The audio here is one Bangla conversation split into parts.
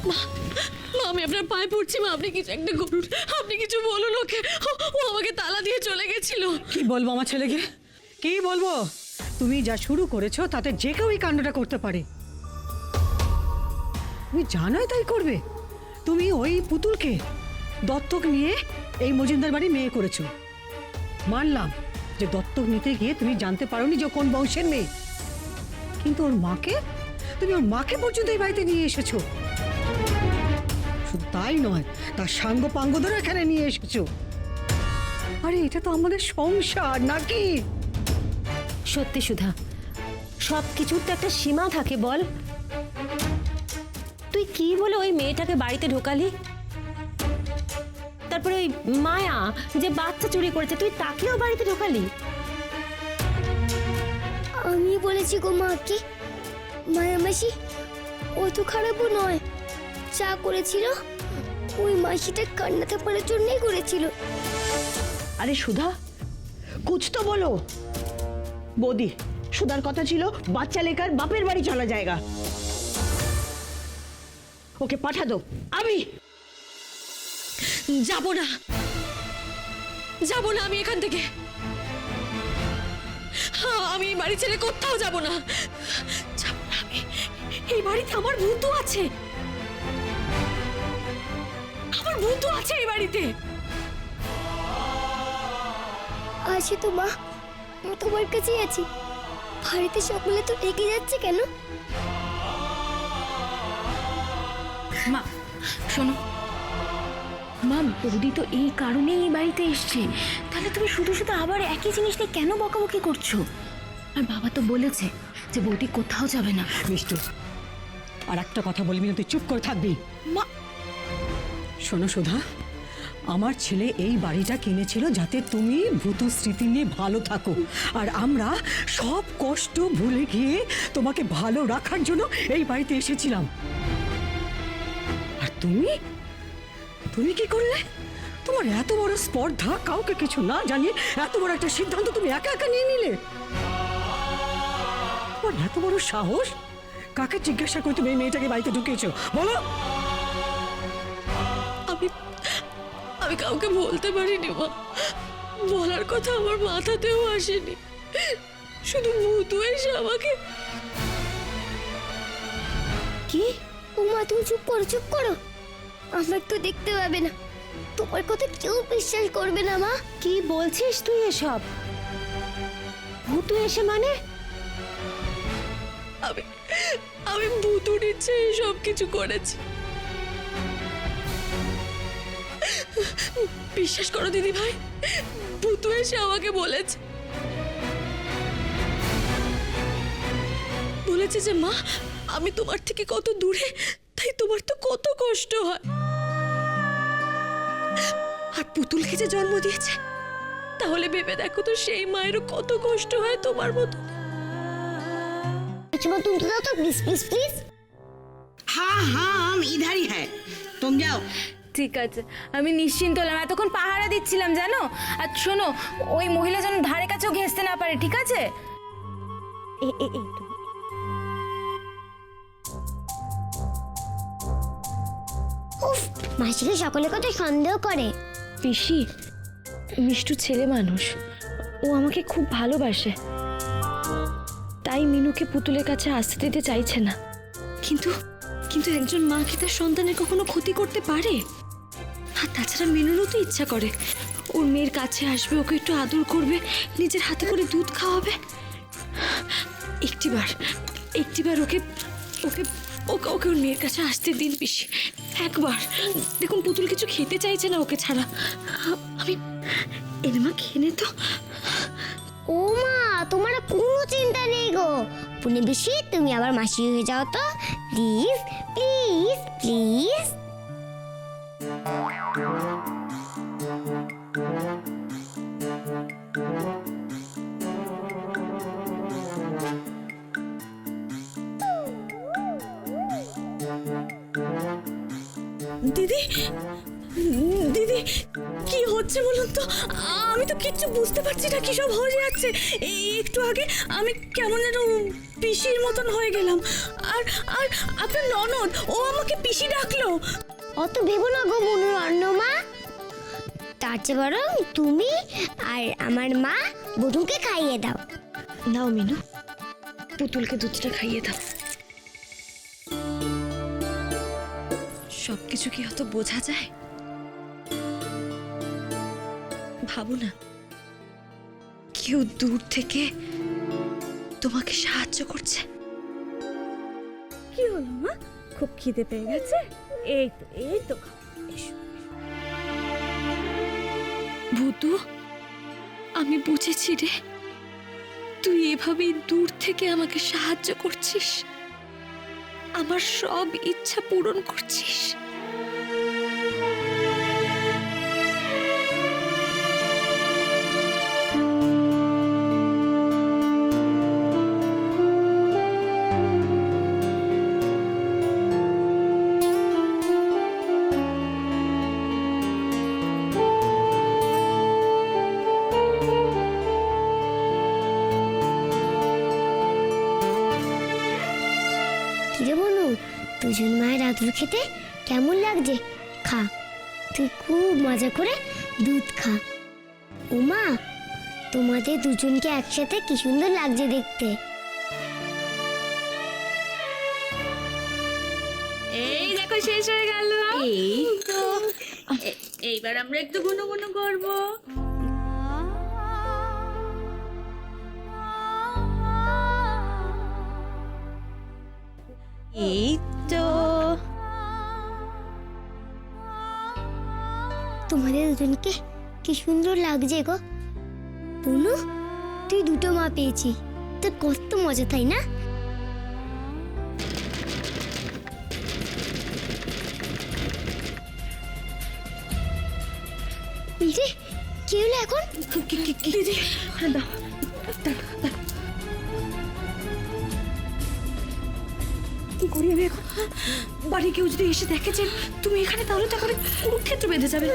মা, আমি আপনার পায়ে পড়ছি মা, আপনি কিছু একটা করুন, আপনি কিছু বলুন ওকে। ও আমাকে তালা দিয়ে চলে গেছিল। কি বলবো আমার ছেলেকে, কি বলবো? তুমি যা শুরু করেছো তাতে যে কেউ এই কাণ্ডটা করতে পারে। তুমি জানোই তাই করবে। তুমি ওই পুতুলকে দত্তক নিয়ে এই মজুমদার বাড়ি মেয়ে করেছো। মানলাম যে দত্তক নিতে গিয়ে তুমি জানতে পারোনি যে কোন বংশের মেয়ে, কিন্তু ওর মাকে, তুমি ওর মাকে পর্যন্ত এই বাড়িতে নিয়ে এসেছো। শুধু তাই নয়, তার সাঙ্গ পাঙ্গদেরও এখানে নিয়ে এসেছো। আরে এটা তো আমাদের সংসার নাকি? সত্যি সুধা, সব কিছুর তো একটা সীমা থাকে বল। তুই কি বলে ওই মেয়েটাকে বাড়িতে ঢোকালি? তারপরে ওই মায়া যে বাচ্চা চুরি করেছে, তুই তাকেও বাড়িতে ঢোকালি? আমি বলেছি গো মাকে, মায়া মাসি অত খারাপও নয়। যা করেছিল ওই মাসিটা কান্না থাপানোর জন্যই করেছিল। আরে সুধা, কুছ তো বলো। বৌদি, সুধার কথা ছিল বাচ্চা লেকার বাপের বাড়ি চলা যায়গা। ওকে পাঠা দো। আমি যাব না, যাব না আমি এখান থেকে। আমি এই বাড়ি ছেড়ে কোথাও যাব না, যাব না আমি। এই বাড়িতে আমার ভূত আছে, আমার ভূত আছে এই বাড়িতে। আছে তো মা, আমি তোমার কাছেই আছি। বাড়িতে সকলে তো রেগে যাচ্ছে কেন? মা শোনো, মা বৌদি তো এই কারণেই এই বাড়িতে এসছে, তাহলে তুমি শুধু শুধু আবার একই জিনিস নিয়ে কেন বকাবকি করছো? আর বাবা তো বলেছে যে বৌদি কোথাও যাবে না। মিষ্টি, আর একটা কথা বলবি না, তুই চুপ করে থাকবি। মা, শোনো সুধা, আমার ছেলে এই বাড়িটা কিনেছিল যাতে তুমি ভূত স্মৃতি নিয়ে ভালো থাকো, আর আমরা সব কষ্ট ভুলে গিয়ে তোমাকে ভালো রাখার জন্য এই বাড়িতে এসেছিলাম। আর তুমি তুমি কি করলে? তোমার এত বড় স্পর্ধা, কাউকে কিছু না জানিয়ে এত বড় একটা সিদ্ধান্ত তুমি একা একা নিয়ে নিলে। তোমার এত বড় সাহস! কাকে জিজ্ঞাসা করে তুমি এই মেয়েটাকে বাড়িতে ঢুকিয়েছো বলো? আমি কাউকে বলতে পারিনি মা, বলার কথা আমার মাথাতেও আসেনি। শুধু ভূত এসে আমাকে। কি? ও মা, তুমি চুপ করো, চুপ করো। আমার তো দেখতে পাবে না, তোমার কথা কেউ বিশ্বাস করবে না মা। কি বলছিস তুই এসব? ভূতু এসে মানে? আমি ভূতুর ইচ্ছে সব কিছু করেছি। বিশ্বাস করো দিদি ভাই, ভূতু এসে আমাকে বলেছে যে মা, আমি তোমার থেকে কত দূরে, তাই তোমার তো কত কষ্ট হয়। আর পুতুলকে যে জন্ম দিয়েছে, তাহলে ভেবে দেখো তো সেই মায়েরও কত কষ্ট হয় তোমার মতো। আচ্ছা মা, তুমি তো দাও তো, প্লিজ প্লিজ প্লিজ। हाँ हाँ हम इधर ही है, तुम जाओ। ঠিক আছে, আমি নিশ্চিন্ত হলাম। এতক্ষণ পাহারা দিচ্ছিলাম জানো। আর শোনো, ওই মহিলা যেন ধারে কাছেও ঘেঁষতে না পারে, ঠিক আছে? এই তো। উফ, মাসিকে সকলের কথা সন্দেহ করে। পিসি, মিষ্টু ছেলে মানুষ, ও আমাকে খুব ভালোবাসে, তাই মিনুকে পুতুলের কাছে আসতে দিতে চাইছে না। কিন্তু কিন্তু একজন মা কি তার সন্তানের কখনো ক্ষতি করতে পারে? আর তাছাড়া মিনুরও তো ইচ্ছা করে ওর মেয়ের কাছে আসবে, ওকে একটু আদর করবে, নিজের হাতে করে দুধ খাওয়াবে। একটিবার ওকে ওকে ওকে ওকে ওর মেয়ের কাছে আসতে দিন পিসি, একবার। দেখুন পুতুল কিছু খেতে চাইছে না ওকে ছাড়া। আমি এনে মা খেয়ে নে তো। ও মা, তোমার আর কোনো চিন্তা নেই গো। পুনে বেশি তুমি আবার মাসি হয়ে যাও তো, প্লিজ প্লিজ প্লিজ। দিদি, দিদি কি হচ্ছে বলুন তো? আমি তো কিচ্ছু বুঝতে পারছি না, কি সব হয়ে যাচ্ছে। এই একটু আগে আমি কেমন যেন পিসির মতন হয়ে গেলাম। আর আর আপনার ননদ, ও আমাকে পিসি ডাকলো। অত ভেবো না গো মনুর অন্নমা, তার চেয়ে বরং তুমি আর আমার মা বধূকে খাইয়ে দাও। নাও মিনু, পুতুলকে দুধটা খাইয়ে দাও। সবকিছু কি হয়তো বোঝা যায়? ভাবো না, কেউ দূর থেকে তোমাকে সাহায্য করছে। কি হলো মা, খুব খিদে পেয়ে গেছে? এই তো এসো। ভূতু, আমি বুঝেছি রে, তুই এভাবেই দূর থেকে আমাকে সাহায্য করছিস, আমার সব ইচ্ছা পূরণ করছিস। কিরে মনু, দুজন মায়ের আদর খেতে কেমন লাগছে? খা, তুই খুব মজা করে দুধ খা। ওমা, তোমাদের দুজনকে একসাথে কি সুন্দর লাগছে দেখতে। এই দেখো শেষ হয়ে গেল। এই তো এইবার আমরা একটু গুনগুনো করব। এই তো তোমাদের দুজনকে কি সুন্দর লাগছে গো। বনু, তুই দুটো মা পেয়েছি, তোর কত মজা, তাই না? রে, কি হলো এখন? দিদি, কি করি আমি এখন? বাড়ি কেউ যদি এসে দেখে যে তুমি এখানে, তাহলে তো করে কুরুক্ষেত্র বেঁধে যাবে।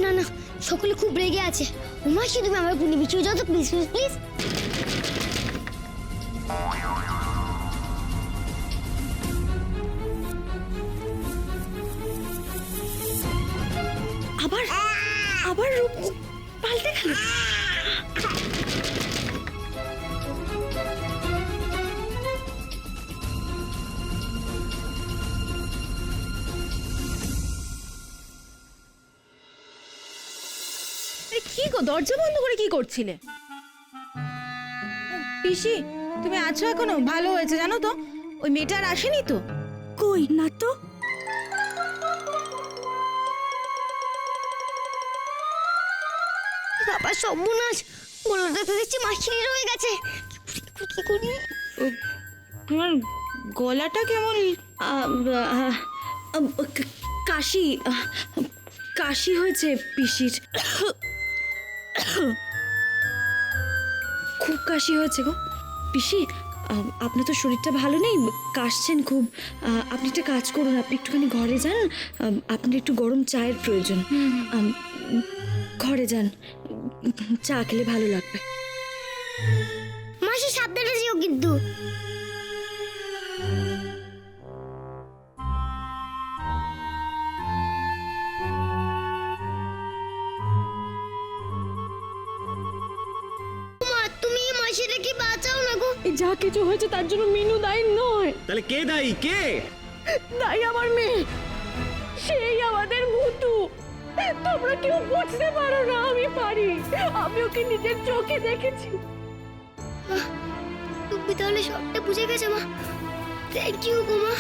না না, সকলে খুব রেগে আছে। উমাশি, তুমি আমার গুণে বিছিয়ে যাও তো, প্লিজ প্লিজ প্লিজ। আবার আবার রূপ পাল্টে গেল। কি গো, দরজা বন্ধ করে কি করছিলে? পিসি, তুমি আছো এখনো? ভালো হয়েছে জানো তো, ওই মেয়েটা আর আসেনি তো। কই না তো। বাবা সর্বনাশ, বলতে তো দেখছি মাখিয়ে রয়ে গেছে। কি করি? তোমার গলাটা কেমন? কাশি কাশি হয়েছে পিসির, খুব কাশি হয়েছে গো। পিসি, আপনার তো শরীরটা ভালো নেই, কাশছেন খুব। আপনি একটা কাজ করুন, আপনি একটুখানি ঘরে যান, আপনার একটু গরম চায়ের প্রয়োজন। ঘরে যান, চা খেলে ভালো লাগবে। মাসি সাবধানে যেও কিন্তু। তুমি মাসিটাকে বাঁচাও না গো। যা কিছু হয়েছে তার জন্য মিনু দায়ী নয়, তাহলে কে দায়ী? কে দায়ী আমার মেয়ে, সেই আমাদের ভূতু। তোমরা কেউ বুঝতে পারো না, আমি পারি। আমি ওকে নিজের চোখে দেখেছি। তুমি তাহলে সবটা বুঝে গেছো মা। থ্যাংক ইউ গো মা,